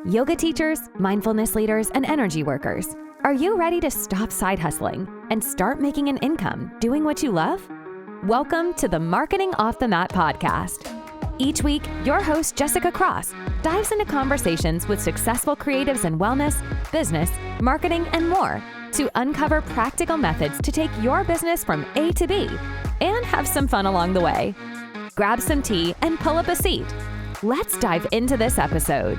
Yoga teachers, mindfulness leaders, and energy workers, are you ready to stop side hustling and start making an income doing what you love? Welcome to the Marketing Off the Mat podcast. Each week, your host, Jessica Cross, dives into conversations with successful creatives in wellness, business, marketing, and more to uncover practical methods to take your business from A to B and have some fun along the way. Grab some tea and pull up a seat. Let's dive into this episode.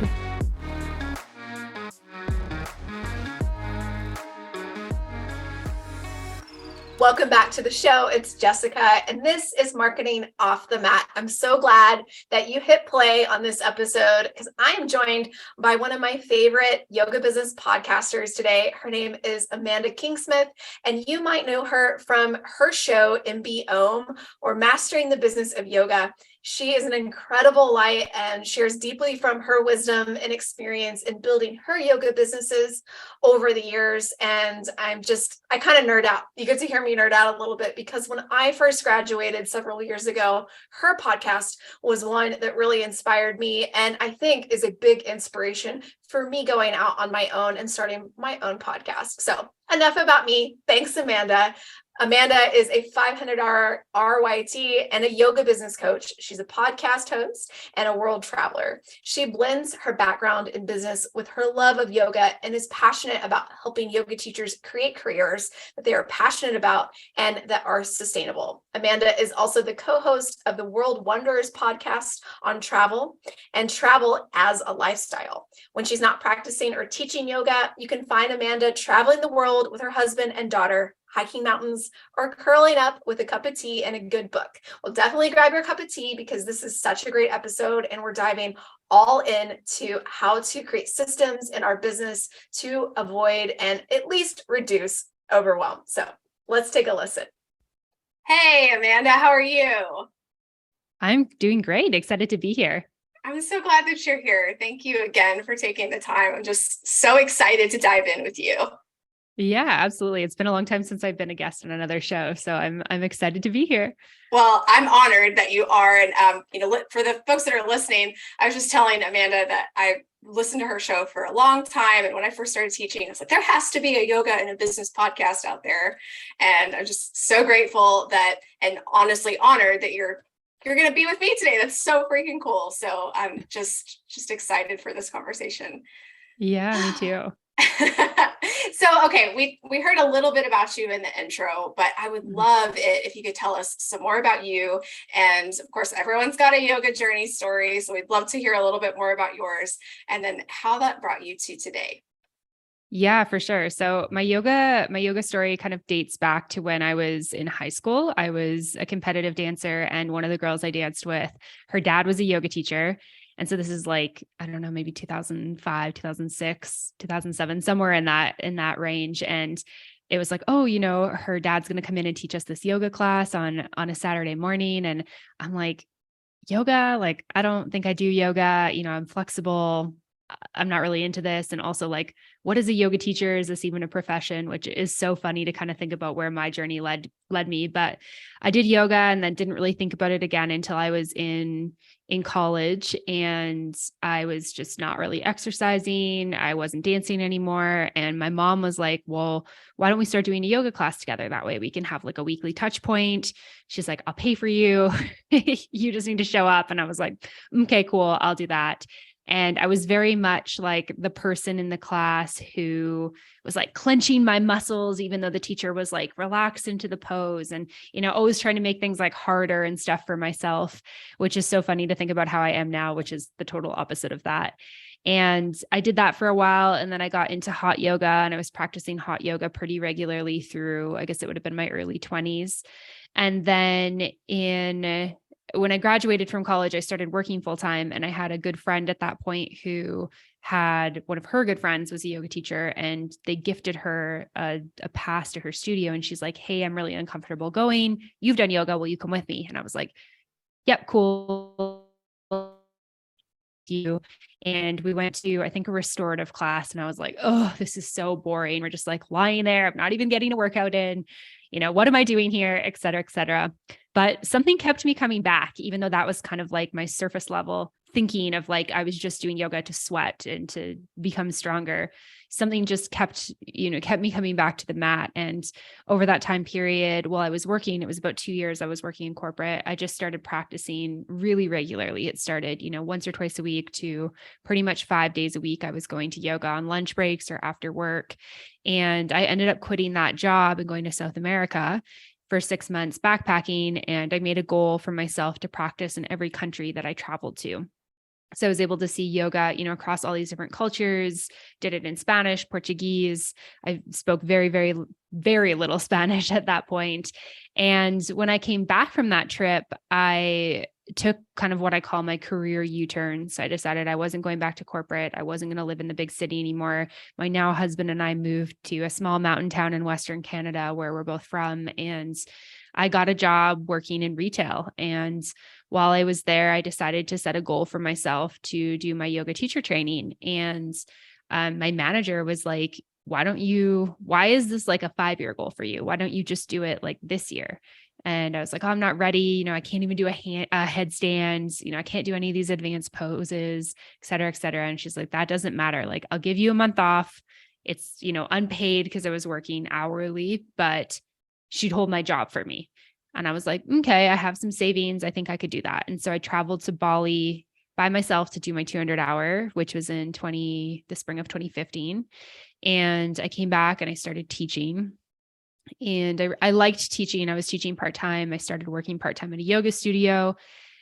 Welcome back to the show. It's Jessica, and this is Marketing Off the Mat. I'm so glad that you hit play on this episode because I am joined by one of my favorite yoga business podcasters today. Her name is Amanda Kingsmith, and you might know her from her show, overwhelm, or Mastering the Business of Yoga. She is an incredible light and shares deeply from her wisdom and experience in building her yoga businesses over the years. And I kind of nerd out. You get to hear me nerd out a little bit because when I first graduated several years ago, her podcast was one that really inspired me and I think is a big inspiration for me going out on my own and starting my own podcast. So enough about me. Thanks, Amanda. Amanda is a $500 RYT and a yoga business coach. She's a podcast host and a world traveler. She blends her background in business with her love of yoga and is passionate about helping yoga teachers create careers that they are passionate about and that are sustainable. Amanda is also the co-host of the World Wonders podcast on travel and travel as a lifestyle. When she's not practicing or teaching yoga, you can find Amanda traveling the world with her husband and daughter, hiking mountains, or curling up with a cup of tea and a good book. Well, definitely grab your cup of tea because this is such a great episode and we're diving all into how to create systems in our business to avoid and at least reduce overwhelm. So let's take a listen. Hey, Amanda, how are you? I'm doing great. Excited to be here. I'm so glad that you're here. Thank you again for taking the time. I'm just so excited to dive in with you. Yeah, absolutely. It's been a long time since I've been a guest on another show, so I'm excited to be here. Well, I'm honored that you are, and for the folks that are listening, I was just telling Amanda that I listened to her show for a long time, and when I first started teaching, I was like, there has to be a yoga and a business podcast out there, and I'm just so grateful that, and honestly honored that you're going to be with me today. That's so freaking cool. So I'm just excited for this conversation. Yeah, me too. So, okay, we heard a little bit about you in the intro, but I would love it if you could tell us some more about you. And of course, everyone's got a yoga journey story, so we'd love to hear a little bit more about yours and then how that brought you to today. Yeah, for sure. So my yoga story kind of dates back to when I was in high school. I was a competitive dancer, and one of the girls I danced with, her dad was a yoga teacher. And so this is like, I don't know, maybe 2005, 2006, 2007, somewhere in that range. And it was like, oh, her dad's going to come in and teach us this yoga class on a Saturday morning. And I'm like, yoga? Like, I don't think I do yoga. I'm flexible. I'm not really into this. And also like, what is a yoga teacher? Is this even a profession? Which is so funny to kind of think about where my journey led me. But I did yoga and then didn't really think about it again until I was in college, and I was just not really exercising. I wasn't dancing anymore. And my mom was like, well, why don't we start doing a yoga class together? That way we can have like a weekly touch point. She's like, I'll pay for you. You just need to show up. And I was like, okay, cool. I'll do that. And I was very much like the person in the class who was like clenching my muscles, even though the teacher was like, relax into the pose and, always trying to make things like harder and stuff for myself, which is so funny to think about how I am now, which is the total opposite of that. And I did that for a while. And then I got into hot yoga, and I was practicing hot yoga pretty regularly through, I guess it would have been my early 20s. And then when I graduated from college, I started working full time, and I had a good friend at that point who had one of her good friends was a yoga teacher, and they gifted her a pass to her studio. And she's like, hey, I'm really uncomfortable going. You've done yoga. Will you come with me? And I was like, yep, cool. You. And we went to, I think, a restorative class. And I was like, oh, this is so boring. We're just like lying there. I'm not even getting a workout in. What am I doing here? Et cetera, et cetera. But something kept me coming back, even though that was kind of like my surface level thinking of like, I was just doing yoga to sweat and to become stronger. Something just kept me coming back to the mat. And over that time period, while I was working, it was about 2 years I was working in corporate, I just started practicing really regularly. It started, once or twice a week to pretty much 5 days a week. I was going to yoga on lunch breaks or after work. And I ended up quitting that job and going to South America for 6 months backpacking. And I made a goal for myself to practice in every country that I traveled to. So I was able to see yoga, across all these different cultures, did it in Spanish, Portuguese. I spoke very, very, very little Spanish at that point. And when I came back from that trip, I took kind of what I call my career U-turn. So I decided I wasn't going back to corporate. I wasn't going to live in the big city anymore. My now husband and I moved to a small mountain town in Western Canada where we're both from. And I got a job working in retail. And while I was there, I decided to set a goal for myself to do my yoga teacher training. And my manager was like, why is this like a 5-year goal for you? Why don't you just do it like this year? And I was like, oh, I'm not ready. I can't even do a headstand. I can't do any of these advanced poses, et cetera, et cetera. And she's like, that doesn't matter. Like, I'll give you a month off. It's, unpaid because I was working hourly, but she'd hold my job for me. And I was like, okay, I have some savings. I think I could do that. And so I traveled to Bali by myself to do my 200 hour, which was in the spring of 2015. And I came back and I started teaching. And I liked teaching. I was teaching part-time. I started working part-time at a yoga studio.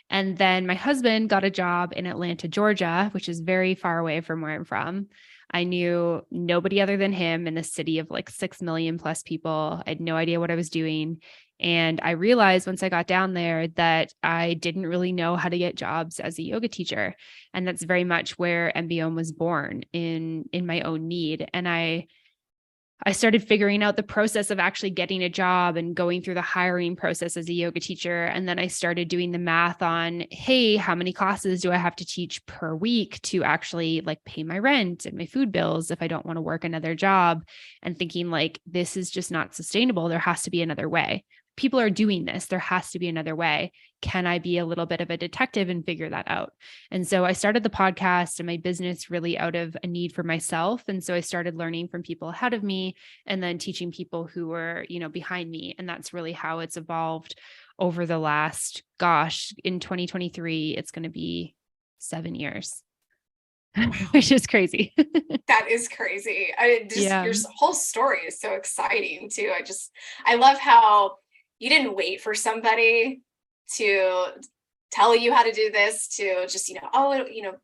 And then my husband got a job in Atlanta, Georgia, which is very far away from where I'm from. I knew nobody other than him in this city of like 6 million plus people. I had no idea what I was doing. And I realized once I got down there that I didn't really know how to get jobs as a yoga teacher. And that's very much where MBOM was born in my own need. And I started figuring out the process of actually getting a job and going through the hiring process as a yoga teacher. And then I started doing the math on, hey, how many classes do I have to teach per week to actually like pay my rent and my food bills if I don't want to work another job? And thinking like, this is just not sustainable. There has to be another way. People are doing this. There has to be another way. Can I be a little bit of a detective and figure that out? And so I started the podcast and my business really out of a need for myself. And so I started learning from people ahead of me and then teaching people who were, behind me. And that's really how it's evolved over the last, in 2023, it's going to be 7 years, which is crazy. That is crazy. Yeah. Your whole story is so exciting too. I love how you didn't wait for somebody to tell you how to do this, to just,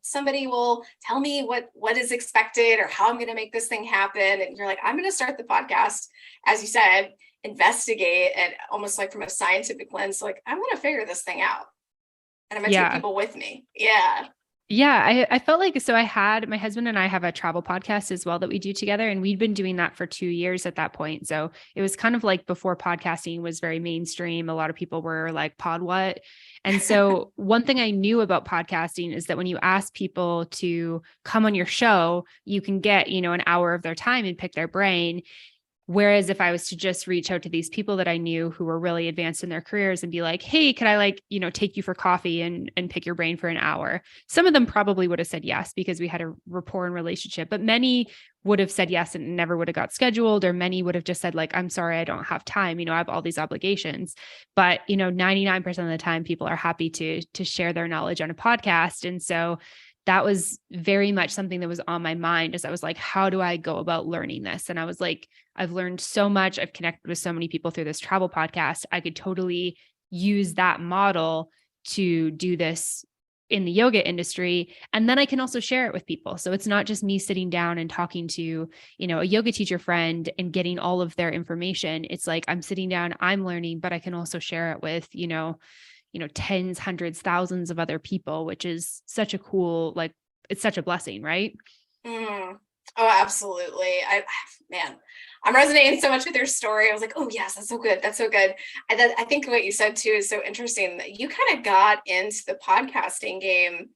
somebody will tell me what is expected or how I'm going to make this thing happen. And you're like, I'm going to start the podcast, as you said, investigate, and almost like from a scientific lens, like I'm going to figure this thing out. And I'm going to take people with me. Yeah. Yeah, I felt like, so my husband and I have a travel podcast as well that we do together. And we'd been doing that for 2 years at that point. So it was kind of like before podcasting was very mainstream. A lot of people were like, pod what? And so one thing I knew about podcasting is that when you ask people to come on your show, you can get, an hour of their time and pick their brain. Whereas if I was to just reach out to these people that I knew who were really advanced in their careers and be like, hey, could I take you for coffee and pick your brain for an hour? Some of them probably would have said yes because we had a rapport and relationship, but many would have said yes and never would have got scheduled, or many would have just said like, I'm sorry, I don't have time. I have all these obligations, but 99% of the time people are happy to share their knowledge on a podcast. And so that was very much something that was on my mind as I was like, how do I go about learning this? And I was like, I've learned so much. I've connected with so many people through this travel podcast. I could totally use that model to do this in the yoga industry. And then I can also share it with people. So it's not just me sitting down and talking to, a yoga teacher friend and getting all of their information. It's like, I'm sitting down, I'm learning, but I can also share it with, tens, hundreds, thousands of other people, which is such a cool, it's such a blessing, right? Oh, absolutely. I'm resonating so much with your story. I was like, oh yes, that's so good. That's so good. And then I think what you said too is so interesting that you kind of got into the podcasting game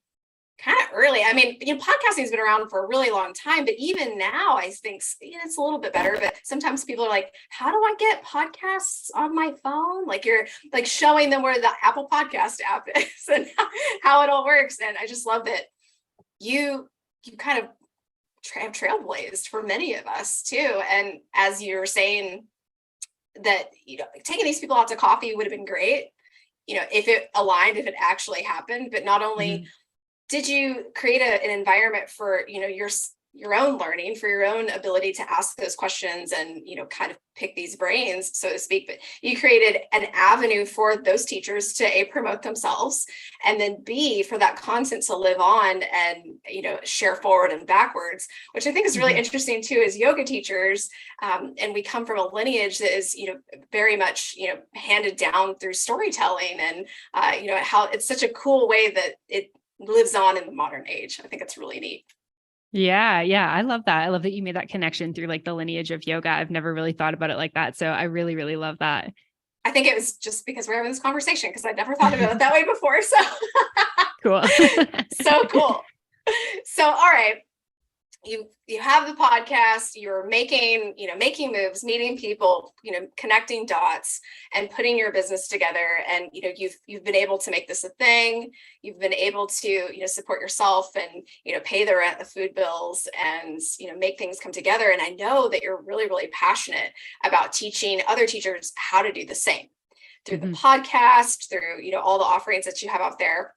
kind of early. I mean, podcasting has been around for a really long time, but even now I think it's a little bit better. But sometimes people are like, how do I get podcasts on my phone? Like you're like showing them where the Apple Podcast app is and how it all works. And I just love that you kind of have trailblazed for many of us too. And as you're saying that, taking these people out to coffee would have been great, if it aligned, if it actually happened, but not only did you create an environment for, your own learning, for your own ability to ask those questions and, kind of pick these brains, so to speak, but you created an avenue for those teachers to A, promote themselves, and then B, for that content to live on and, share forward and backwards, which I think is really interesting too, as yoga teachers. And we come from a lineage that is, very much, handed down through storytelling and, how it's such a cool way that it lives on in the modern age. I think it's really neat. Yeah. Yeah. I love that. I love that you made that connection through like the lineage of yoga. I've never really thought about it like that. So I really, really love that. I think it was just because we're having this conversation, because I'd never thought about it that way before. So cool. So cool. So, all right. You have the podcast, you're making moves, meeting people, connecting dots and putting your business together. And, you've been able to make this a thing. You've been able to, support yourself and, pay the rent, the food bills, and, make things come together. And I know that you're really, really passionate about teaching other teachers how to do the same through the podcast, through, all the offerings that you have out there.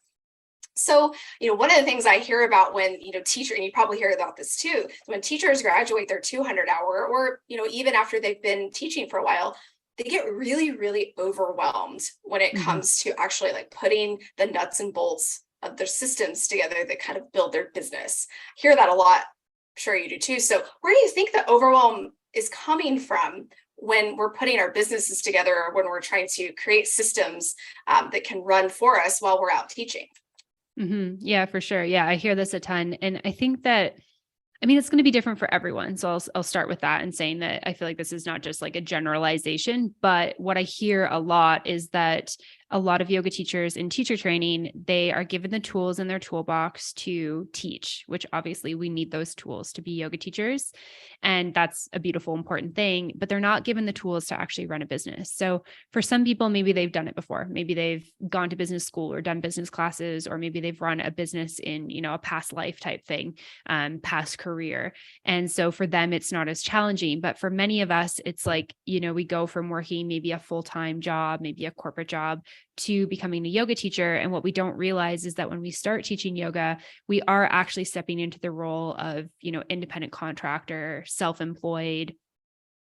So, one of the things I hear about when, teacher, and you probably hear about this too, when teachers graduate their 200-hour, or, even after they've been teaching for a while, they get really, really overwhelmed when it comes to actually like putting the nuts and bolts of their systems together that kind of build their business. I hear that a lot. I'm sure you do too. So where do you think the overwhelm is coming from when we're putting our businesses together, or when we're trying to create systems that can run for us while we're out teaching? Yeah, for sure. Yeah, I hear this a ton. And I think that, it's going to be different for everyone. So I'll start with that and saying that I feel like this is not just like a generalization, but what I hear a lot is that a lot of yoga teachers in teacher training, they are given the tools in their toolbox to teach, which obviously we need those tools to be yoga teachers. And that's a beautiful, important thing, but they're not given the tools to actually run a business. So for some people, maybe they've done it before. Maybe they've gone to business school or done business classes, or maybe they've run a business in, a past life type thing, past career. And so for them, it's not as challenging. But for many of us, it's like, we go from working maybe a full-time job, maybe a corporate job, to becoming a yoga teacher. And what we don't realize is that when we start teaching yoga, we are actually stepping into the role of, independent contractor, self-employed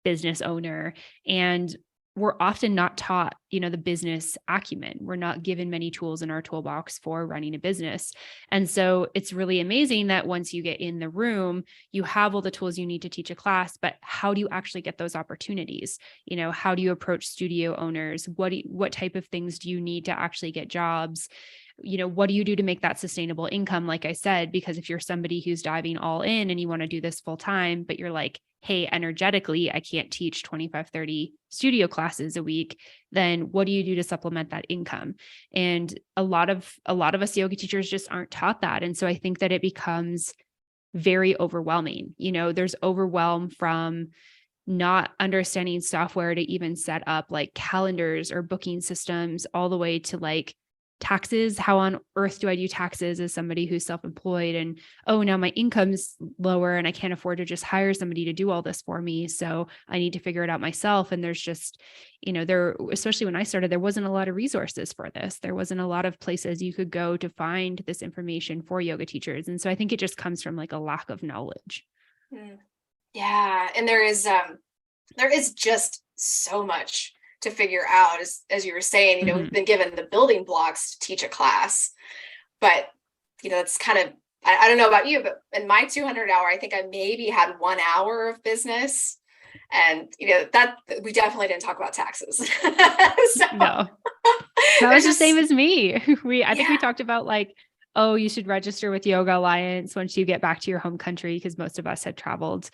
business owner. And we're often not taught, the business acumen. We're not given many tools in our toolbox for running a business. And so it's really amazing that once you get in the room, you have all the tools you need to teach a class, but how do you actually get those opportunities? How do you approach studio owners? What type of things do you need to actually get jobs? What do you do to make that sustainable income? Like I said, because if you're somebody who's diving all in and you want to do this full time, but you're like, hey, energetically, I can't teach 25, 30 studio classes a week, then what do you do to supplement that income? And a lot of us yoga teachers just aren't taught that. And so I think that it becomes very overwhelming. There's overwhelm from not understanding software to even set up like calendars or booking systems, all the way to like taxes. How on earth do I do taxes as somebody who's self-employed? And, oh, now my income's lower and I can't afford to just hire somebody to do all this for me. So I need to figure it out myself. And there's just, especially when I started, there wasn't a lot of resources for this. There wasn't a lot of places you could go to find this information for yoga teachers. And so I think it just comes from like a lack of knowledge. Yeah. And there is just so much to figure out, as you were saying, we've been given the building blocks to teach a class, but, it's kind of, I don't know about you, but in my 200-hour, I think I maybe had 1 hour of business, and, that we definitely didn't talk about taxes. So, no, that was the same as me. I think we talked about like, oh, you should register with Yoga Alliance once you get back to your home country, because most of us had traveled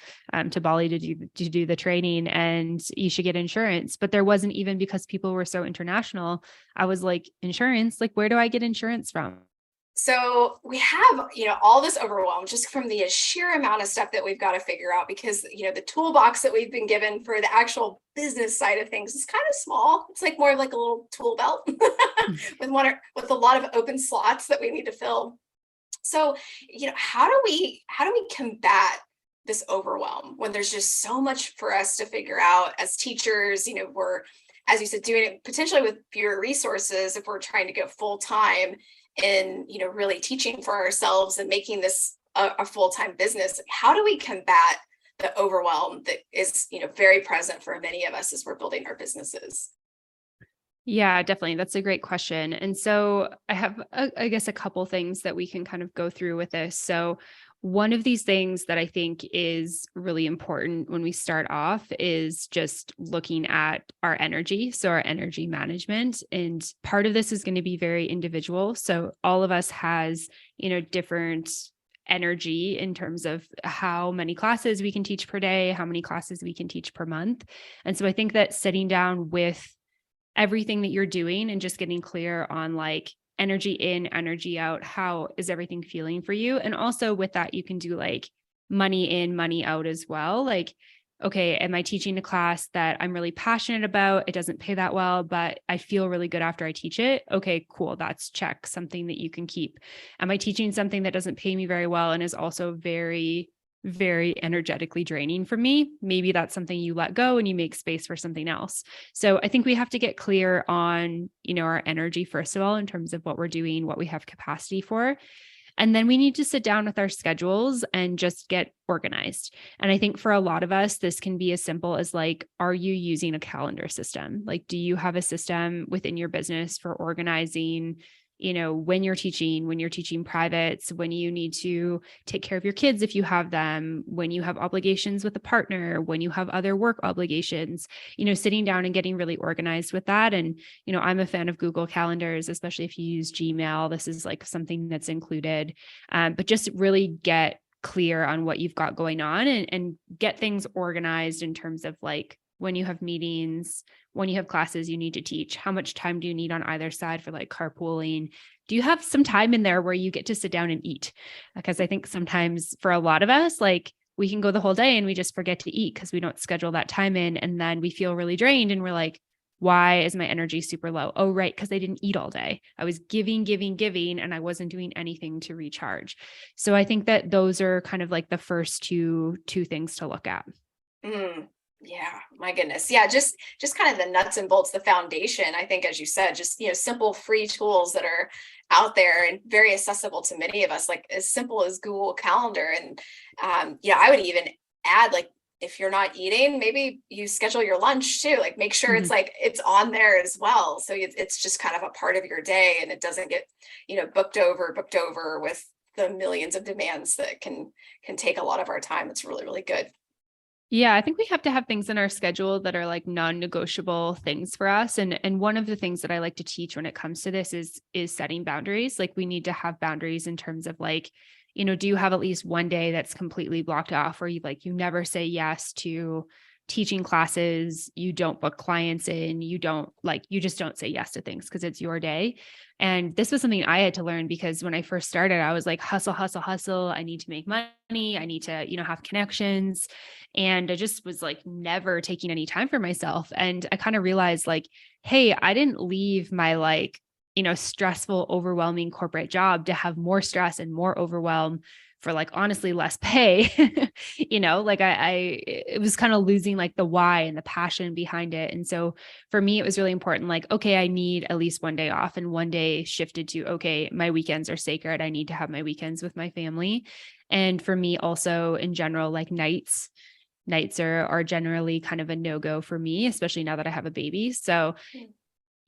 to Bali to do the training, and you should get insurance. But there wasn't, even because people were so international, I was like, insurance, like, where do I get insurance from? So we have, all this overwhelm just from the sheer amount of stuff that we've got to figure out because, the toolbox that we've been given for the actual business side of things is kind of small. It's like more like a little tool belt with a lot of open slots that we need to fill. So, how do we combat this overwhelm when there's just so much for us to figure out as teachers? We're, as you said, doing it potentially with fewer resources if we're trying to go full time in, really teaching for ourselves and making this a full-time business. How do we combat the overwhelm that is, very present for many of us as we're building our businesses? Yeah, definitely. That's a great question. And so I have, I guess, a couple things that we can kind of go through with this. So one of these things that I think is really important when we start off is just looking at our energy. So our energy management, and part of this is going to be very individual. So all of us has, different energy in terms of how many classes we can teach per day, how many classes we can teach per month. And so I think that sitting down with everything that you're doing and just getting clear on like energy in, energy out, how is everything feeling for you? And also with that, you can do like money in, money out as well. Like, okay, am I teaching a class that I'm really passionate about? It doesn't pay that well, but I feel really good after I teach it. Okay, cool. That's check, something that you can keep. Am I teaching something that doesn't pay me very well and is also very energetically draining for me? Maybe that's something you let go and you make space for something else. So I think we have to get clear on, our energy, first of all, in terms of what we're doing, what we have capacity for. And then we need to sit down with our schedules and just get organized. And I think for a lot of us, this can be as simple as like, are you using a calendar system? Like, do you have a system within your business for organizing, when you're teaching privates, when you need to take care of your kids, if you have them, when you have obligations with a partner, when you have other work obligations, sitting down and getting really organized with that. And, I'm a fan of Google calendars, especially if you use Gmail. This is like something that's included, but just really get clear on what you've got going on and get things organized in terms of like, when you have meetings, when you have classes you need to teach, how much time do you need on either side for like carpooling? Do you have some time in there where you get to sit down and eat? Because I think sometimes for a lot of us, like we can go the whole day and we just forget to eat because we don't schedule that time in. And then we feel really drained and we're like, why is my energy super low? Oh, right. Because I didn't eat all day. I was giving, and I wasn't doing anything to recharge. So I think that those are kind of like the first two things to look at. Yeah, my goodness. Yeah, just kind of the nuts and bolts, the foundation. I think, as you said, just, simple free tools that are out there and very accessible to many of us, like as simple as Google Calendar. And, I would even add, like, if you're not eating, maybe you schedule your lunch too, like make sure it's like, it's on there as well. So it's just kind of a part of your day and it doesn't get, booked over with the millions of demands that can take a lot of our time. It's really, really good. Yeah, I think we have to have things in our schedule that are like non-negotiable things for us. And one of the things that I like to teach when it comes to this is setting boundaries. Like we need to have boundaries in terms of like, do you have at least one day that's completely blocked off where you never say yes to teaching classes, you don't book clients in, you just don't say yes to things because it's your day. And this was something I had to learn because when I first started, I was like, hustle, hustle, hustle. I need to make money. I need to, have connections. And I just was like never taking any time for myself. And I kind of realized like, hey, I didn't leave my stressful, overwhelming corporate job to have more stress and more overwhelm for like, honestly, less pay, it was kind of losing like the why and the passion behind it. And so for me, it was really important, like, okay, I need at least one day off, and one day shifted to, okay, my weekends are sacred. I need to have my weekends with my family. And for me also in general, like nights are generally kind of a no-go for me, especially now that I have a baby. So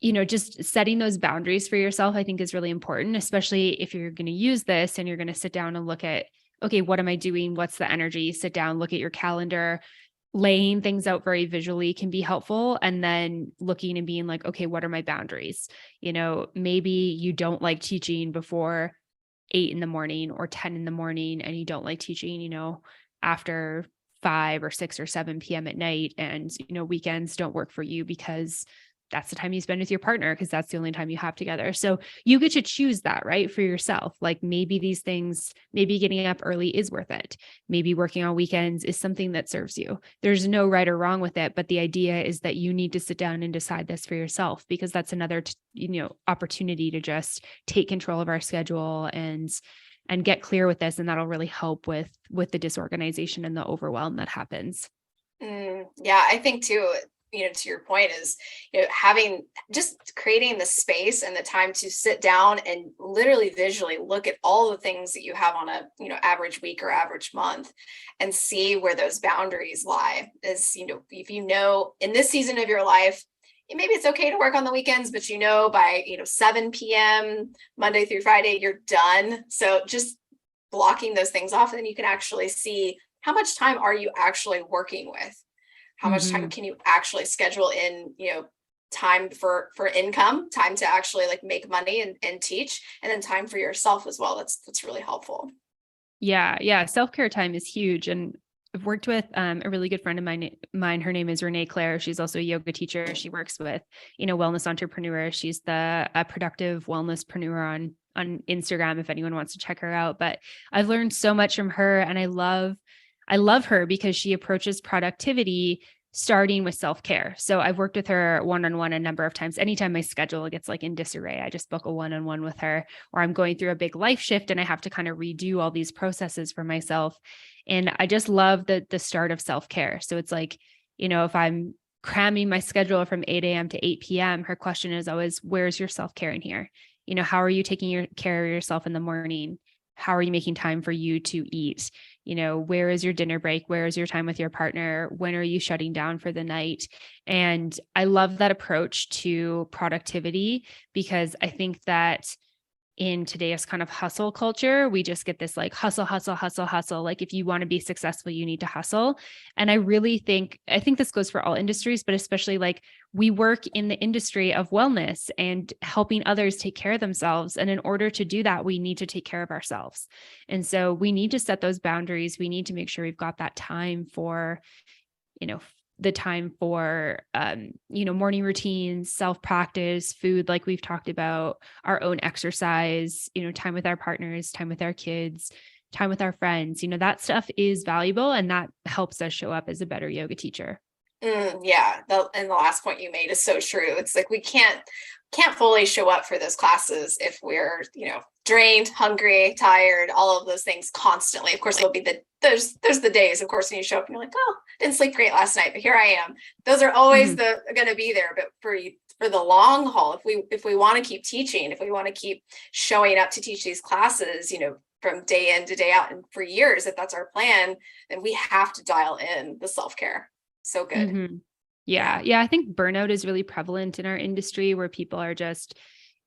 just setting those boundaries for yourself, I think is really important, especially if you're going to use this and you're going to sit down and look at, okay, what am I doing? What's the energy? Sit down, look at your calendar. Laying things out very visually can be helpful. And then looking and being like, okay, what are my boundaries? Maybe you don't like teaching before 8 a.m. or 10 a.m, and you don't like teaching, after 5 or 6 or 7 p.m. at night. And, weekends don't work for you because that's the time you spend with your partner because that's the only time you have together. So you get to choose that, right? For yourself. Like maybe these things, maybe getting up early is worth it. Maybe working on weekends is something that serves you. There's no right or wrong with it, but the idea is that you need to sit down and decide this for yourself, because that's another, opportunity to just take control of our schedule and get clear with this. And that'll really help with the disorganization and the overwhelm that happens. Yeah, I think too, to your point is, having just creating the space and the time to sit down and literally visually look at all the things that you have on a, average week or average month and see where those boundaries lie is, if in this season of your life, maybe it's okay to work on the weekends, but by 7 p.m. Monday through Friday, you're done. So just blocking those things off, and then you can actually see how much time are you actually working with? How much time can you actually schedule in, time for income, time to actually like make money and teach, and then time for yourself as well. That's really helpful. Yeah. Self-care time is huge. And I've worked with a really good friend of mine. Her name is Renee Claire. She's also a yoga teacher. She works with, wellness entrepreneurs. She's a productive wellnesspreneur on Instagram, if anyone wants to check her out. But I've learned so much from her, and I love her because she approaches productivity starting with self-care. So I've worked with her one-on-one a number of times. Anytime my schedule gets like in disarray, I just book a one-on-one with her, or I'm going through a big life shift and I have to kind of redo all these processes for myself. And I just love the start of self-care. So it's like, if I'm cramming my schedule from 8 a.m. to 8 p.m., her question is always, where's your self-care in here? How are you taking care of yourself in the morning? How are you making time for you to eat? Where is your dinner break? Where is your time with your partner? When are you shutting down for the night? And I love that approach to productivity, because I think that in today's kind of hustle culture, we just get this like hustle. Like if you want to be successful, you need to hustle. And I think this goes for all industries, but especially like we work in the industry of wellness and helping others take care of themselves. And in order to do that, we need to take care of ourselves. And so we need to set those boundaries. We need to make sure we've got that time for, the time for, morning routines, self-practice, food, like we've talked about, our own exercise, time with our partners, time with our kids, time with our friends, that stuff is valuable, and that helps us show up as a better yoga teacher. Yeah. And the last point you made is so true. It's like, we can't fully show up for those classes if we're, drained, hungry, tired, all of those things constantly. Of course, there'll be there's the days, of course, when you show up and you're like, oh, didn't sleep great last night, but here I am. Those are always going to be there. But for the long haul, if we want to keep teaching, if we want to keep showing up to teach these classes, from day in to day out, and for years, if that's our plan, then we have to dial in the self-care. So good. Mm-hmm. Yeah. I think burnout is really prevalent in our industry, where people are just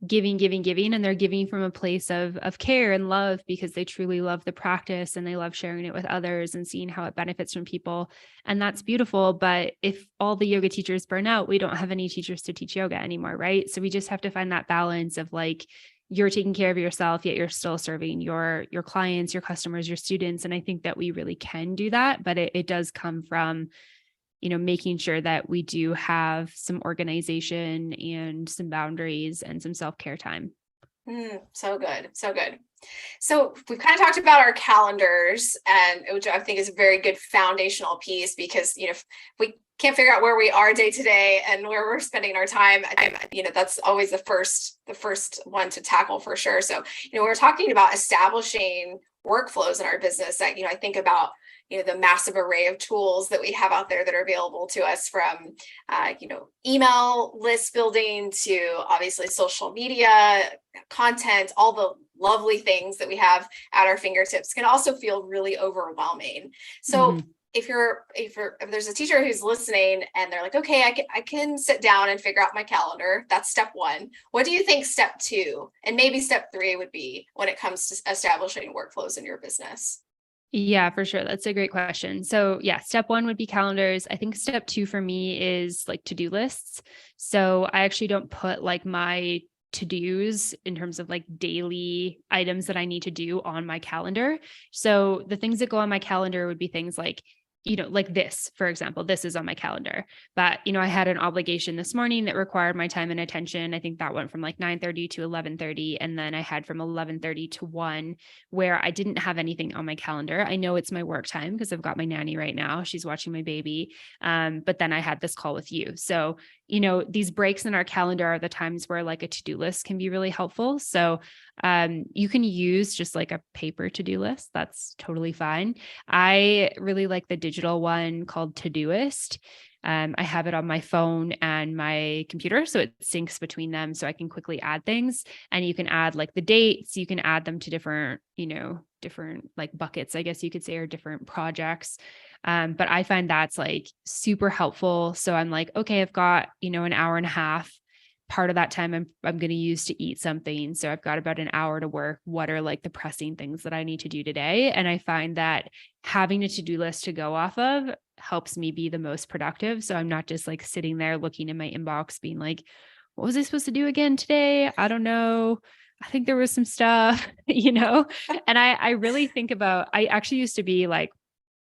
giving, and they're giving from a place of care and love, because they truly love the practice and they love sharing it with others and seeing how it benefits from people. And that's beautiful. But if all the yoga teachers burn out, we don't have any teachers to teach yoga anymore, right? So we just have to find that balance of like, you're taking care of yourself, yet you're still serving your clients, your customers, your students. And I think that we really can do that, but it does come from, making sure that we do have some organization and some boundaries and some self-care time. So good. So we've kind of talked about our calendars, and which I think is a very good foundational piece, because, if we can't figure out where we are day to day and where we're spending our time, that's always the first one to tackle for sure. So, we're talking about establishing workflows in our business that, I think about, the massive array of tools that we have out there that are available to us, from, email list building to obviously social media content, all the lovely things that we have at our fingertips can also feel really overwhelming. So if there's a teacher who's listening and they're like, okay, I can sit down and figure out my calendar. That's step one. What do you think step 2 and maybe step 3 would be when it comes to establishing workflows in your business? Yeah, for sure. That's a great question. So yeah, step 1 would be calendars. I think step 2 for me is like to-do lists. So I actually don't put like my to-dos in terms of like daily items that I need to do on my calendar. So the things that go on my calendar would be things like like this, for example, this is on my calendar, but, I had an obligation this morning that required my time and attention. I think that went from like 9:30 to 11:30. And then I had from 11:30 to 1 where I didn't have anything on my calendar. I know it's my work time because I've got my nanny right now. She's watching my baby. But then I had this call with you. So, these breaks in our calendar are the times where like a to-do list can be really helpful. So you can use just like a paper to-do list. That's totally fine. I really like the digital one called Todoist. I have it on my phone and my computer, so it syncs between them so I can quickly add things. And you can add like the dates, you can add them to different, different like buckets, I guess you could say, or different projects. But I find that's like super helpful. So I'm like, okay, I've got, an hour and a half. Part of that time I'm going to use to eat something. So I've got about an hour to work. What are like the pressing things that I need to do today? And I find that having a to-do list to go off of helps me be the most productive. So I'm not just like sitting there looking in my inbox being like, what was I supposed to do again today? I don't know. I think there was some stuff, and I really think about, I actually used to be like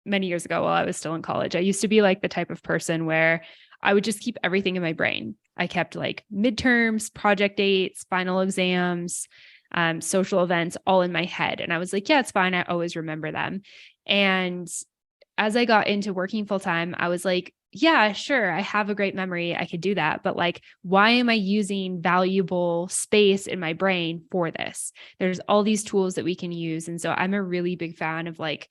many years ago while I was still in college, I used to be like the type of person where I would just keep everything in my brain. I kept like midterms, project dates, final exams, social events all in my head. And I was like, yeah, it's fine. I always remember them. And as I got into working full time, I was like, yeah, sure. I have a great memory. I could do that. But like, why am I using valuable space in my brain for this? There's all these tools that we can use. And so I'm a really big fan of like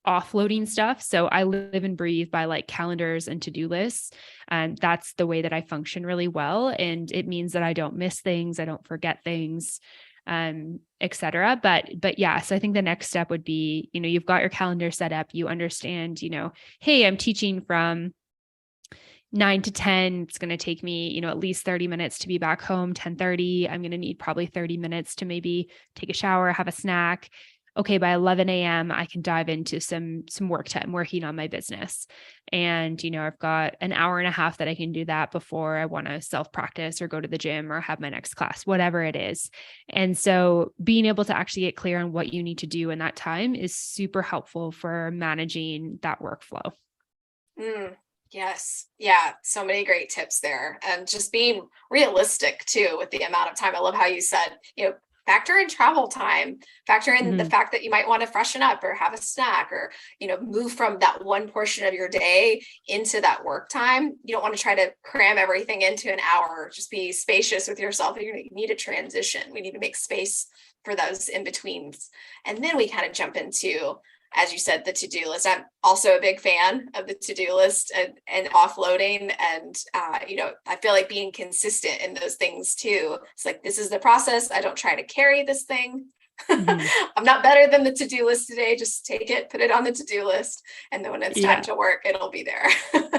offloading stuff. So I live and breathe by like calendars and to-do lists. And that's the way that I function really well. And it means that I don't miss things. I don't forget things, et cetera. But yeah, so I think the next step would be, you've got your calendar set up, you understand, hey, I'm teaching from 9 to 10. It's going to take me, at least 30 minutes to be back home. 10:30. I'm going to need probably 30 minutes to maybe take a shower, have a snack. Okay, by 11 a.m., I can dive into some work time working on my business. And, I've got an hour and a half that I can do that before I want to self-practice or go to the gym or have my next class, whatever it is. And so being able to actually get clear on what you need to do in that time is super helpful for managing that workflow. Yes. Yeah. So many great tips there. And just being realistic too with the amount of time. I love how you said, factor in travel time, factor in the fact that you might want to freshen up or have a snack or, move from that one portion of your day into that work time. You don't want to try to cram everything into an hour. Just be spacious with yourself. You need a transition. We need to make space for those in betweens. And then we kind of jump into, as you said, the to-do list. I'm also a big fan of the to-do list and offloading. And, I feel like being consistent in those things too. It's like, this is the process. I don't try to carry this thing. I'm not better than the to-do list today. Just take it, put it on the to-do list. And then when it's time to work, it'll be there.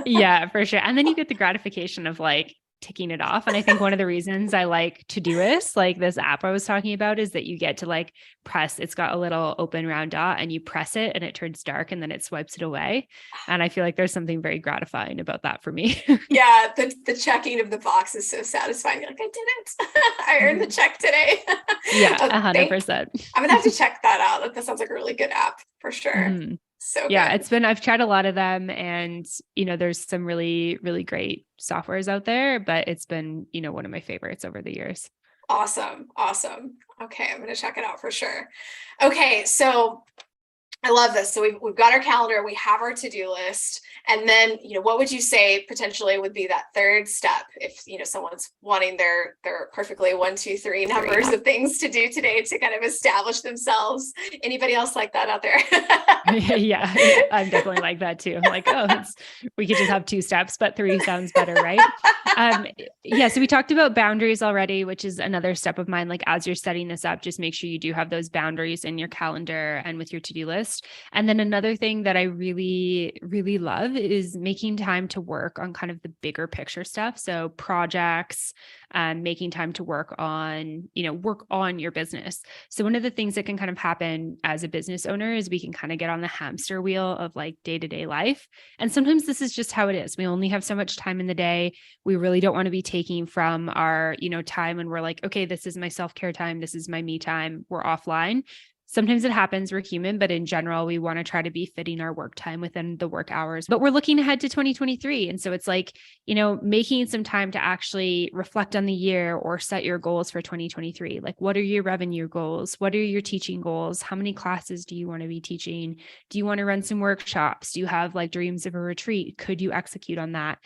Yeah, for sure. And then you get the gratification of like ticking it off. And I think one of the reasons I like Todoist, like this app I was talking about, is that you get to like press, it's got a little open round dot and you press it and it turns dark and then it swipes it away. And I feel like there's something very gratifying about that for me. Yeah. The checking of the box is so satisfying. You're like, I did it. I earned the check today. Yeah, 100%. I'm gonna have to check that out. That sounds like a really good app for sure. So yeah, good. I've tried a lot of them and, there's some really, really great softwares out there, but it's been, one of my favorites over the years. Awesome. Okay. I'm going to check it out for sure. Okay. So I love this. So we've got our calendar, we have our to-do list, and then, what would you say potentially would be that third step if, someone's wanting their perfectly 1, 2, 3 numbers of things to do today to kind of establish themselves? Anybody else like that out there? Yeah, I'm definitely like that too. I'm like, we could just have 2 steps, but 3 sounds better, right? Yeah. So we talked about boundaries already, which is another step of mine. Like as you're setting this up, just make sure you do have those boundaries in your calendar and with your to-do list. And then another thing that I really, really love is making time to work on kind of the bigger picture stuff. So projects, making time to work on your business. So one of the things that can kind of happen as a business owner is we can kind of get on the hamster wheel of like day-to-day life. And sometimes this is just how it is. We only have so much time in the day. We really don't want to be taking from our, time when we're like, okay, this is my self-care time. This is my me time. We're offline. sometimes it happens, we're human, but in general, we want to try to be fitting our work time within the work hours, but we're looking ahead to 2023. And so it's like, making some time to actually reflect on the year or set your goals for 2023. Like, what are your revenue goals? What are your teaching goals? How many classes do you want to be teaching? Do you want to run some workshops? Do you have like dreams of a retreat? Could you execute on that?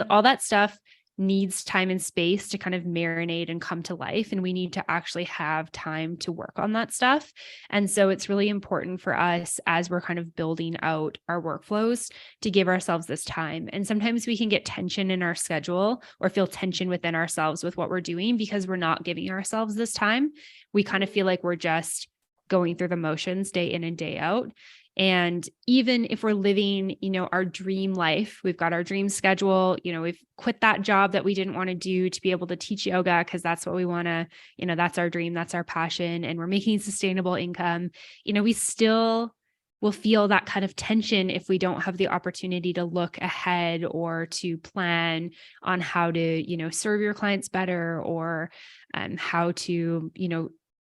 All that stuff needs time and space to kind of marinate and come to life. And we need to actually have time to work on that stuff. And so it's really important for us as we're kind of building out our workflows to give ourselves this time. And sometimes we can get tension in our schedule or feel tension within ourselves with what we're doing because we're not giving ourselves this time. We kind of feel like we're just going through the motions day in and day out. And even if we're living, our dream life, we've got our dream schedule, we've quit that job that we didn't want to do to be able to teach yoga because that's what we want to, that's our dream, that's our passion, and we're making sustainable income. We still will feel that kind of tension if we don't have the opportunity to look ahead or to plan on how to, serve your clients better or how to,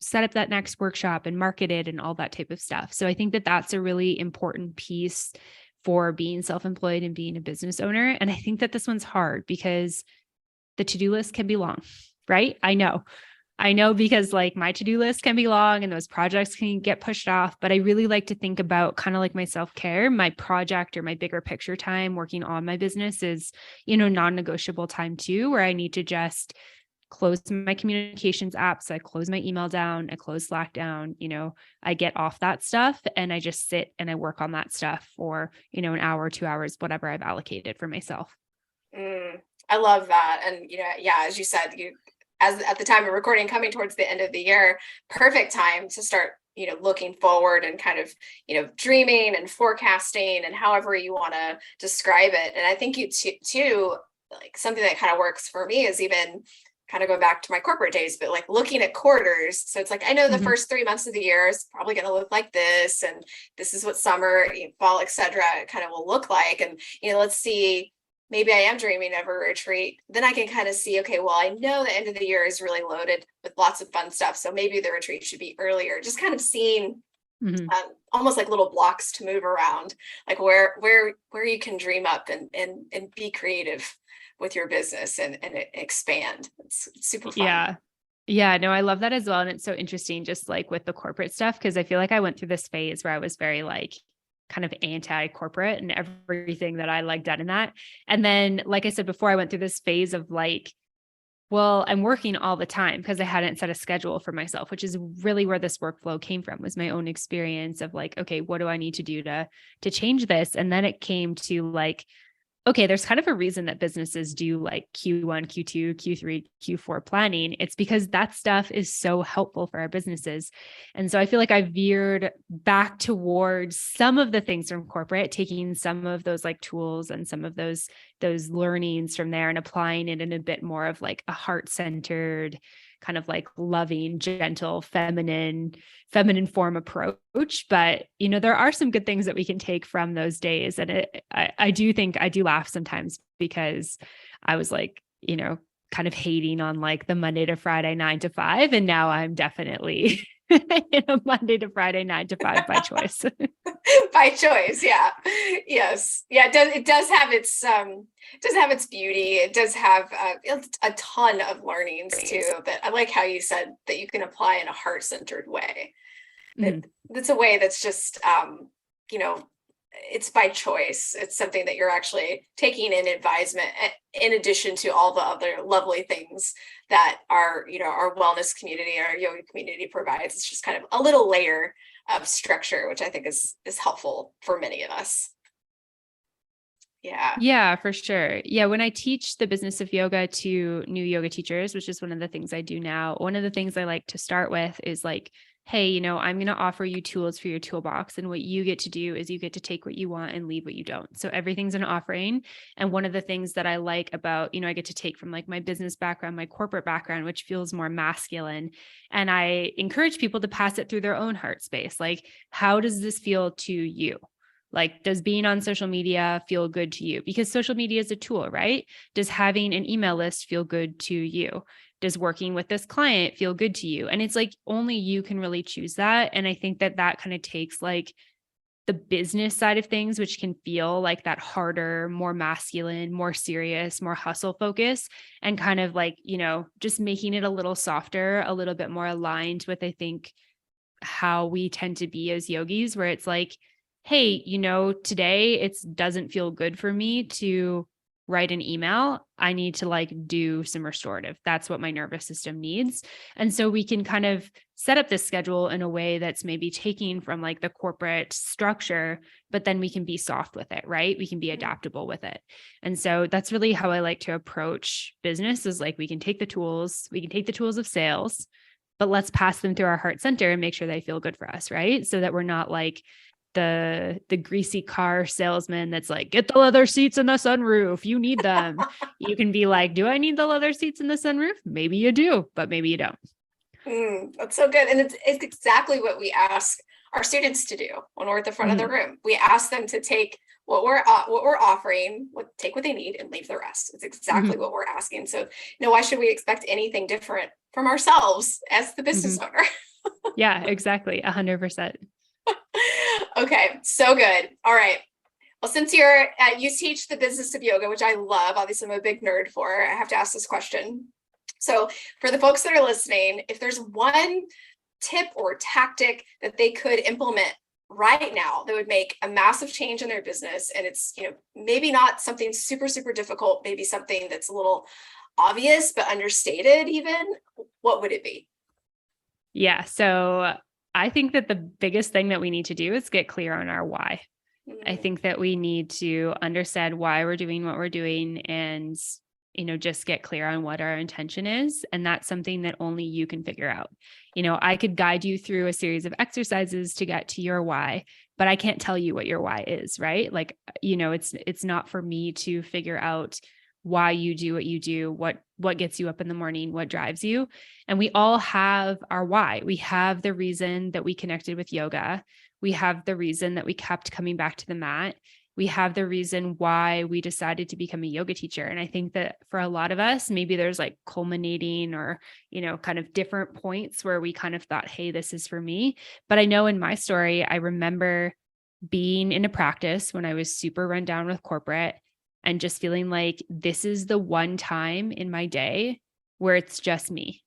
set up that next workshop and market it and all that type of stuff. So I think that that's a really important piece for being self-employed and being a business owner. And I think that this one's hard because the to-do list can be long, right? I know because like my to-do list can be long and those projects can get pushed off, but I really like to think about kind of like my self-care, my project or my bigger picture time working on my business is, non-negotiable time too, where I need to just close my communications apps. I close my email down, I close Slack down, I get off that stuff and I just sit and I work on that stuff for, an hour, 2 hours, whatever I've allocated for myself. I love that. And, as you said, as at the time of recording, coming towards the end of the year, perfect time to start, looking forward and kind of, dreaming and forecasting and however you want to describe it. And I think you too, like something that kind of works for me is even kind of go back to my corporate days, but like looking at quarters. So it's like, I know the first 3 months of the year is probably going to look like this. And this is what summer, fall, et cetera, kind of will look like. And, let's see, maybe I am dreaming of a retreat. Then I can kind of see, okay, well, I know the end of the year is really loaded with lots of fun stuff. So maybe the retreat should be earlier, just kind of seeing almost like little blocks to move around, like where you can dream up and be creative with your business and expand. It's super fun. Yeah, no, I love that as well. And it's so interesting, just like with the corporate stuff, because I feel like I went through this phase where I was very like kind of anti-corporate and everything that I like done in that. And then, like I said before, I went through this phase of like, well, I'm working all the time because I hadn't set a schedule for myself, which is really where this workflow came from, was my own experience of like, okay, what do I need to do to change this? And then it came to like, okay, there's kind of a reason that businesses do like Q1, Q2, Q3, Q4 planning. It's because that stuff is so helpful for our businesses. And so I feel like I veered back towards some of the things from corporate, taking some of those like tools and some of those learnings from there and applying it in a bit more of like a heart-centered, kind of like loving, gentle, feminine form approach. But, there are some good things that we can take from those days. And I do think I do laugh sometimes because I was like, kind of hating on like the Monday to Friday 9 to 5. And now I'm definitely in a Monday to Friday 9 to 5 by choice. By choice. Yeah. Yes. Yeah. It does have its beauty. It does have a ton of learnings too, but I like how you said that you can apply in a heart-centered way. That's a way that's just, it's by choice. It's something that you're actually taking in advisement in addition to all the other lovely things that our wellness community, our yoga community provides. It's just kind of a little layer of structure, which I think is helpful for many of us. Yeah, for sure. Yeah. When I teach the business of yoga to new yoga teachers, which is one of the things I do now, one of the things I like to start with is like, hey, I'm going to offer you tools for your toolbox. And what you get to do is you get to take what you want and leave what you don't. So everything's an offering. And one of the things that I like about, I get to take from like my business background, my corporate background, which feels more masculine. And I encourage people to pass it through their own heart space. Like, how does this feel to you? Like, does being on social media feel good to you? Because social media is a tool, right? Does having an email list feel good to you? does working with this client feel good to you? And it's like, only you can really choose that. And I think that that kind of takes like the business side of things, which can feel like that harder, more masculine, more serious, more hustle focus, and kind of like, just making it a little softer, a little bit more aligned with, I think, how we tend to be as yogis, where it's like, hey, today it doesn't feel good for me to write an email. I need to like do some restorative. That's what my nervous system needs. And so we can kind of set up this schedule in a way that's maybe taking from like the corporate structure, but then we can be soft with it, right? We can be adaptable with it. And so that's really how I like to approach business, is like, we can take the tools of sales, but let's pass them through our heart center and make sure they feel good for us, right? So that we're not like the greasy car salesman that's like, get the leather seats in the sunroof. You need them. You can be like, do I need the leather seats in the sunroof? Maybe you do, but maybe you don't. That's so good. And it's exactly what we ask our students to do when we're at the front of the room. We ask them to take what we're offering, take what they need and leave the rest. It's exactly what we're asking. So, why should we expect anything different from ourselves as the business owner? Yeah, exactly. 100%. Okay. So good. All right. Well, since you teach the business of yoga, which I love, obviously I'm a big nerd for, I have to ask this question. So for the folks that are listening, if there's one tip or tactic that they could implement right now that would make a massive change in their business, and it's, maybe not something super, super difficult, maybe something that's a little obvious, but understated even, what would it be? Yeah. So I think that the biggest thing that we need to do is get clear on our why. I think that we need to understand why we're doing what we're doing, and, just get clear on what our intention is. And that's something that only you can figure out. I could guide you through a series of exercises to get to your why, but I can't tell you what your why is, right? Like, it's not for me to figure out why you do what you do, what gets you up in the morning, what drives you. And we all have our why. We have the reason that we connected with yoga. We have the reason that we kept coming back to the mat. We have the reason why we decided to become a yoga teacher. And I think that for a lot of us, maybe there's like culminating or, kind of different points where we kind of thought, hey, this is for me. But I know in my story, I remember being in a practice when I was super run down with corporate and just feeling like this is the one time in my day where it's just me,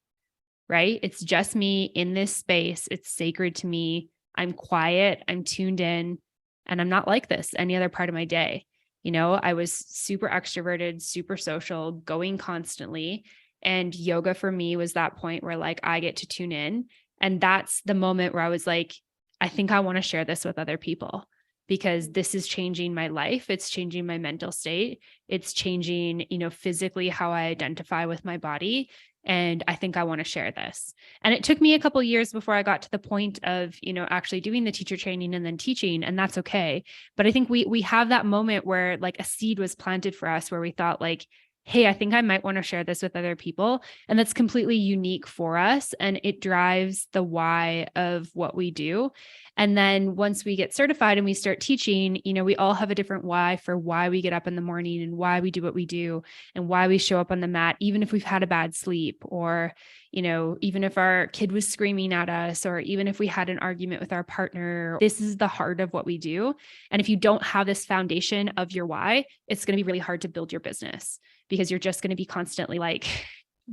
right? It's just me in this space. It's sacred to me. I'm quiet, I'm tuned in, and I'm not like this any other part of my day. I was super extroverted, super social, going constantly. And yoga for me was that point where like I get to tune in. And that's the moment where I was like, I think I want to share this with other people, because this is changing my life. It's changing my mental state. It's changing, physically how I identify with my body. And I think I want to share this. And it took me a couple of years before I got to the point of, actually doing the teacher training and then teaching, and that's okay. But I think we have that moment where like a seed was planted for us where we thought like, hey, I think I might want to share this with other people. And that's completely unique for us. And it drives the why of what we do. And then once we get certified and we start teaching, we all have a different why for why we get up in the morning and why we do what we do and why we show up on the mat, even if we've had a bad sleep, or, even if our kid was screaming at us, or even if we had an argument with our partner. This is the heart of what we do. And if you don't have this foundation of your why, it's going to be really hard to build your business, because you're just going to be constantly like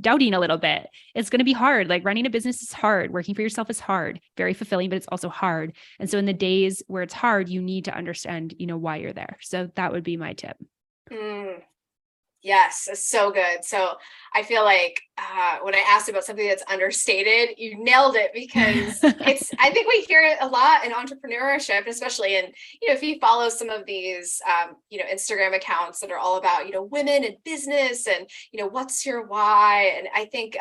doubting a little bit. It's going to be hard. Like running a business is hard. Working for yourself is hard, very fulfilling, but it's also hard. And so in the days where it's hard, you need to understand, why you're there. So that would be my tip. Yes, it's so good. So I feel like when I asked about something that's understated, you nailed it, because I think we hear it a lot in entrepreneurship, especially in, if you follow some of these, Instagram accounts that are all about, women in business and, what's your why? And I think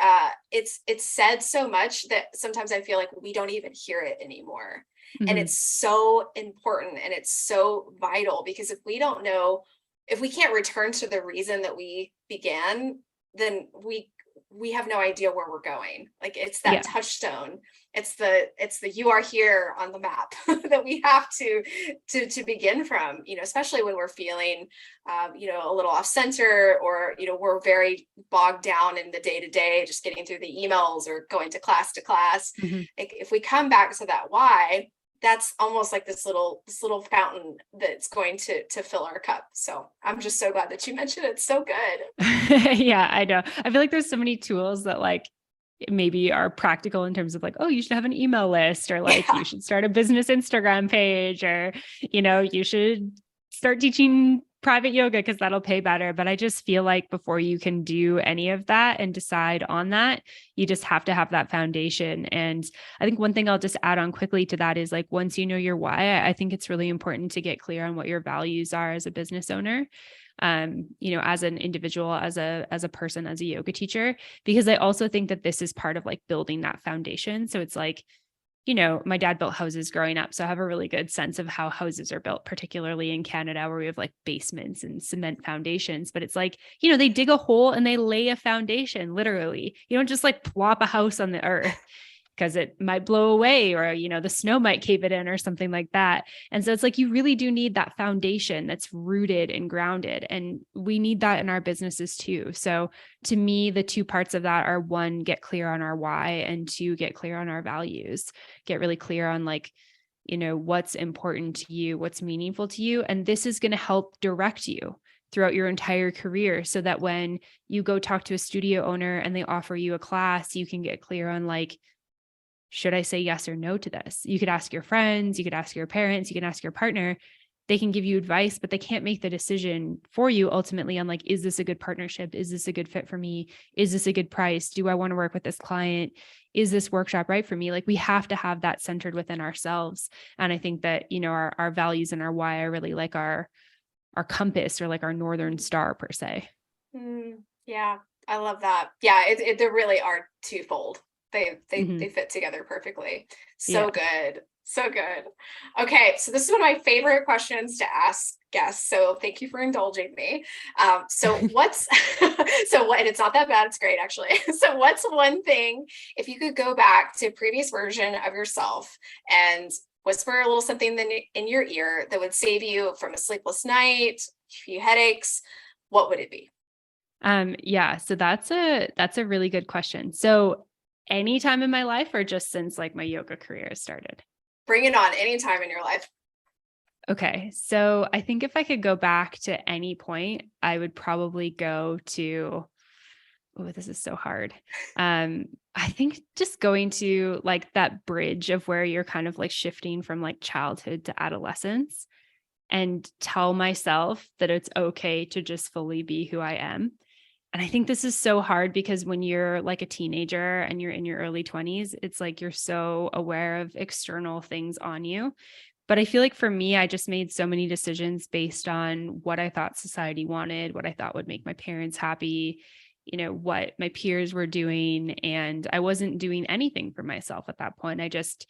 it's said so much that sometimes I feel like we don't even hear it anymore. And it's so important and it's so vital, because if we don't know, if we can't return to the reason that we began, then we we have no idea where we're going. Like it's that touchstone. It's the you are here on the map that we have to begin from, especially when we're feeling, a little off center, or, we're very bogged down in the day to day, just getting through the emails or going to class. Mm-hmm. Like if we come back to that why, that's almost like this little fountain that's going to fill our cup. So I'm just so glad that you mentioned it. It's so good. Yeah, I know. I feel like there's so many tools that like maybe are practical in terms of like, oh, you should have an email list, or like you should start a business Instagram page, or, you should start teaching private yoga because that'll pay better. But I just feel like before you can do any of that and decide on that, you just have to have that foundation. And I think one thing I'll just add on quickly to that is like, once you know your why, I think it's really important to get clear on what your values are as a business owner. As an individual, as a person, as a yoga teacher, because I also think that this is part of like building that foundation. So it's like, my dad built houses growing up. So I have a really good sense of how houses are built, particularly in Canada, where we have like basements and cement foundations. But it's like, they dig a hole and they lay a foundation, literally. You don't just like plop a house on the earth because it might blow away, or, the snow might cave it in or something like that. And so it's like, you really do need that foundation that's rooted and grounded. And we need that in our businesses too. So to me, the two parts of that are, one, get clear on our why, and two, get clear on our values, get really clear on like, what's important to you, what's meaningful to you. And this is going to help direct you throughout your entire career, so that when you go talk to a studio owner and they offer you a class, you can get clear on like, should I say yes or no to this? You could ask your friends, you could ask your parents, you can ask your partner. They can give you advice, but they can't make the decision for you ultimately on like, is this a good partnership? Is this a good fit for me? Is this a good price? Do I want to work with this client? Is this workshop right for me? Like, we have to have that centered within ourselves. And I think that, our values and our why are really like our compass, or like our Northern Star per se. Yeah, I love that. Yeah, they really are twofold. They fit together perfectly. So good. So good. Okay. So this is one of my favorite questions to ask guests. So thank you for indulging me. So and it's not that bad. It's great, actually. So what's one thing, if you could go back to a previous version of yourself and whisper a little something in your ear that would save you from a sleepless night, a few headaches, what would it be? So that's a really good question. So any time in my life, or just since like my yoga career has started? Bring it on, any time in your life. Okay. So I think if I could go back to any point, I would probably go to, this is so hard. I think just going to like that bridge of where you're kind of like shifting from like childhood to adolescence, and tell myself that it's okay to just fully be who I am. And I think this is so hard because when you're like a teenager and you're in your early 20s, it's like you're so aware of external things on you. But I feel like for me, I just made so many decisions based on what I thought society wanted, what I thought would make my parents happy, what my peers were doing. And I wasn't doing anything for myself at that point. I just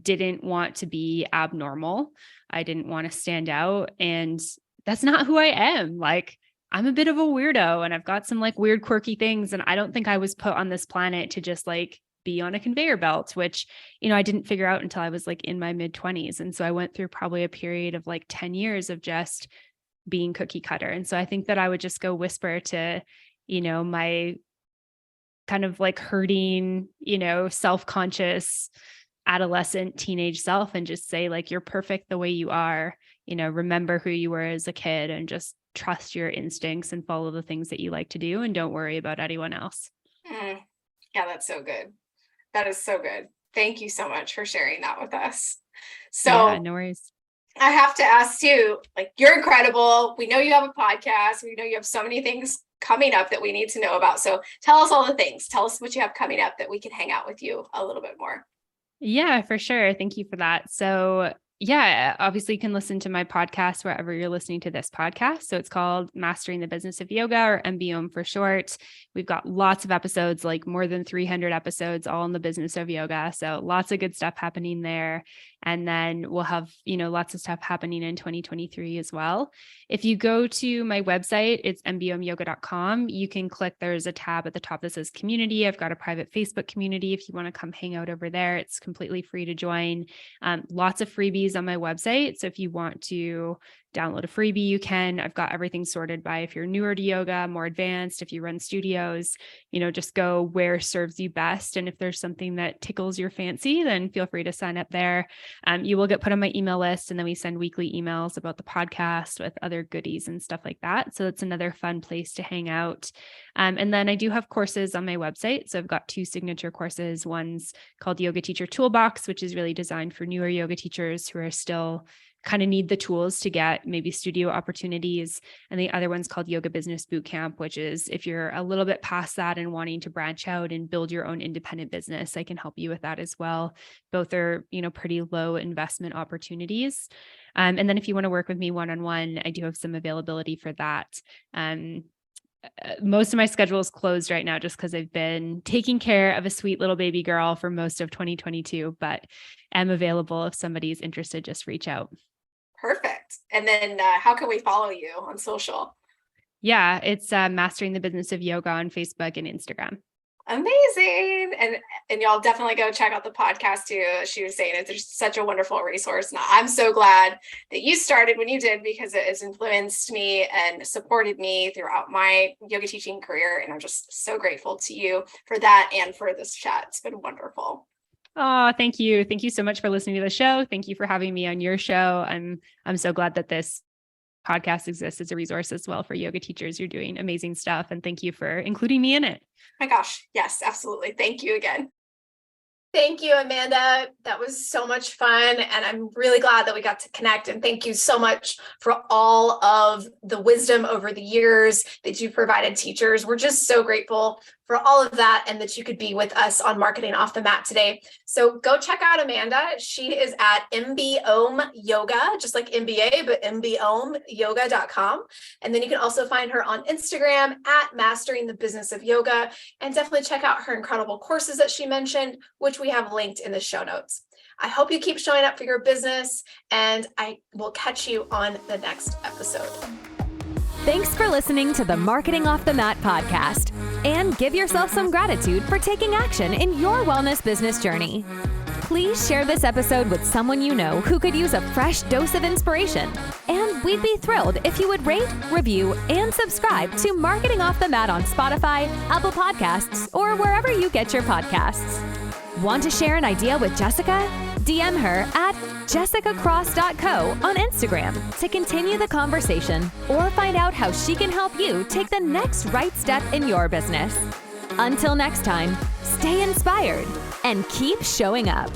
didn't want to be abnormal. I didn't want to stand out. And that's not who I am. Like, I'm a bit of a weirdo, and I've got some like weird, quirky things. And I don't think I was put on this planet to just like be on a conveyor belt, which, I didn't figure out until I was like in my mid-20s. And so I went through probably a period of like 10 years of just being cookie cutter. And so I think that I would just go whisper to, my kind of like hurting, self-conscious adolescent teenage self, and just say like, you're perfect the way you are, remember who you were as a kid, and just trust your instincts and follow the things that you like to do, and don't worry about anyone else. Yeah, that's so good. That is so good. Thank you so much for sharing that with us. So yeah, no worries. I have to ask too, like, you're incredible. We know you have a podcast. We know you have so many things coming up that we need to know about. So tell us all the things. Tell us what you have coming up that we can hang out with you a little bit more. Yeah, for sure. Thank you for that. So yeah, obviously you can listen to my podcast wherever you're listening to this podcast. So it's called Mastering the Business of Yoga, or MBOM for short. We've got lots of episodes, like more than 300 episodes, all in the business of yoga. So lots of good stuff happening there. And then we'll have, lots of stuff happening in 2023 as well. If you go to my website, it's mbomyoga.com. You can click, there's a tab at the top that says community. I've got a private Facebook community. If you want to come hang out over there, it's completely free to join. Lots of freebies on my website. So if you want to download a freebie, you can. I've got everything sorted by if you're newer to yoga, more advanced, if you run studios, just go where serves you best. And if there's something that tickles your fancy, then feel free to sign up there. You will get put on my email list, and then we send weekly emails about the podcast with other goodies and stuff like that. So it's another fun place to hang out. And then I do have courses on my website. So I've got 2 signature courses. One's called Yoga Teacher Toolbox, which is really designed for newer yoga teachers who are still kind of need the tools to get maybe studio opportunities. And the other one's called Yoga Business Bootcamp, which is if you're a little bit past that and wanting to branch out and build your own independent business, I can help you with that as well. Both are, pretty low investment opportunities. And then if you want to work with me one-on-one, I do have some availability for that. Most of my schedule is closed right now just because I've been taking care of a sweet little baby girl for most of 2022, but am available if somebody's interested, just reach out. Perfect. And then how can we follow you on social? Yeah, it's Mastering the Business of Yoga on Facebook and Instagram. Amazing. And y'all definitely go check out the podcast too. She was saying it's just such a wonderful resource. And I'm so glad that you started when you did, because it has influenced me and supported me throughout my yoga teaching career. And I'm just so grateful to you for that and for this chat. It's been wonderful. Oh, thank you. Thank you so much for listening to the show. Thank you for having me on your show. I'm so glad that this podcast exists as a resource as well for yoga teachers. You're doing amazing stuff. And thank you for including me in it. My gosh. Yes, absolutely. Thank you again. Thank you, Amanda. That was so much fun. And I'm really glad that we got to connect. And thank you so much for all of the wisdom over the years that you've provided teachers. We're just so grateful for all of that and that you could be with us on Marketing Off the Mat today. So go check out Amanda. She is at MBOM Yoga, just like MBA, but mbomyoga.com. And then you can also find her on Instagram at Mastering the Business of Yoga, and definitely check out her incredible courses that she mentioned, which we have linked in the show notes. I hope you keep showing up for your business, and I will catch you on the next episode. Thanks for listening to the Marketing Off the Mat podcast, and give yourself some gratitude for taking action in your wellness business journey. Please share this episode with someone you know who could use a fresh dose of inspiration. And we'd be thrilled if you would rate, review, and subscribe to Marketing Off the Mat on Spotify, Apple Podcasts, or wherever you get your podcasts. Want to share an idea with Jessica? DM her at jessicacross.co on Instagram to continue the conversation or find out how she can help you take the next right step in your business. Until next time, stay inspired and keep showing up.